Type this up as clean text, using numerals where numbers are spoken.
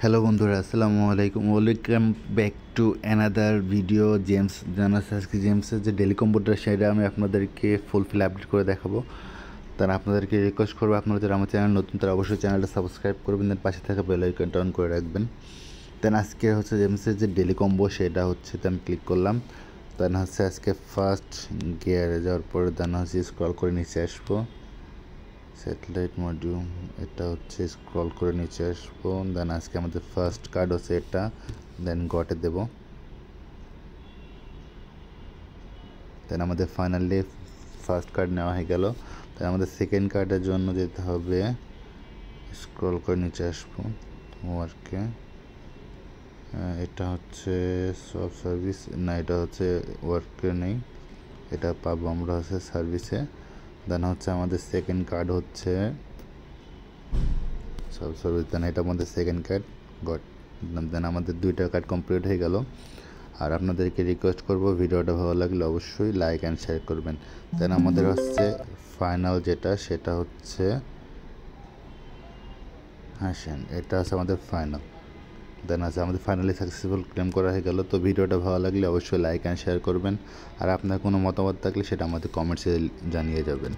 Hello বন্ধুরা, আসসালামু আলাইকুম। Welcome back to another video. James জানাস আজকে জেমসের যে ডেলি কম্পিউটার সেটা আমি আপনাদেরকে ফুলফিল আপডেট করে দেখাবো। তারা আপনাদেরকে রিকোয়েস্ট করবো, আপনারা যারা আমার চ্যানেল নতুন তারা অবশ্যই চ্যানেলটা সাবস্ক্রাইব করবেন, দেন পাশে থাকা বেল আইকনটা অন করে রাখবেন। দেন আজকে হচ্ছে জেমসের যে ডেলি কম্বো সেটা হচ্ছে, আমি ক্লিক করলাম। দেন হচ্ছে আজকে ফার্স্ট গিয়ারে যাওয়ার পরে দেন হচ্ছে স্ক্রল করে নিচে আসবো। স্যাটেলাইট মডিউল, এটা হচ্ছে স্ক্রল করে নিচে আসবো। দেন আজকে আমাদের ফার্স্ট কার্ড হচ্ছে এটা, দেন গটে দেব। দেন আমাদের ফাইনালি ফার্স্ট কার্ড নেওয়া হয়ে গেল। তাই আমাদের সেকেন্ড কার্ডের জন্য যেতে হবে, স্ক্রল করে নিচে আসবো ওয়ার্কে। এটা হচ্ছে সব সার্ভিস, না এটা হচ্ছে ওয়ার্কে নেই, এটা পাবো আমরা হচ্ছে সার্ভিসে। দেন হচ্ছে আমাদের সেকেন্ড কার্ড হচ্ছে সব সার্ভিস, দেন এটা আমাদের সেকেন্ড কার্ড গট। দেন আমাদের দুইটা কার্ড কমপ্লিট হয়ে গেল। আর আপনাদেরকে রিকোয়েস্ট করব, ভিডিওটা ভালো লাগলে অবশ্যই লাইক অ্যান্ড শেয়ার করবেন। দেন আমাদের হচ্ছে ফাইনাল যেটা, সেটা হচ্ছে হ্যাঁ, এটা আছে আমাদের ফাইনাল। দেন আছে আমাদের ফাইনালি সাকসেসফুল ক্লেম করা হয়ে গেল। তো ভিডিওটা ভালো লাগলে অবশ্যই লাইক অ্যান্ড শেয়ার করবেন। আর আপনার কোনো মতামত থাকলে সেটা আমাদের কমেন্টসে জানিয়ে যাবেন।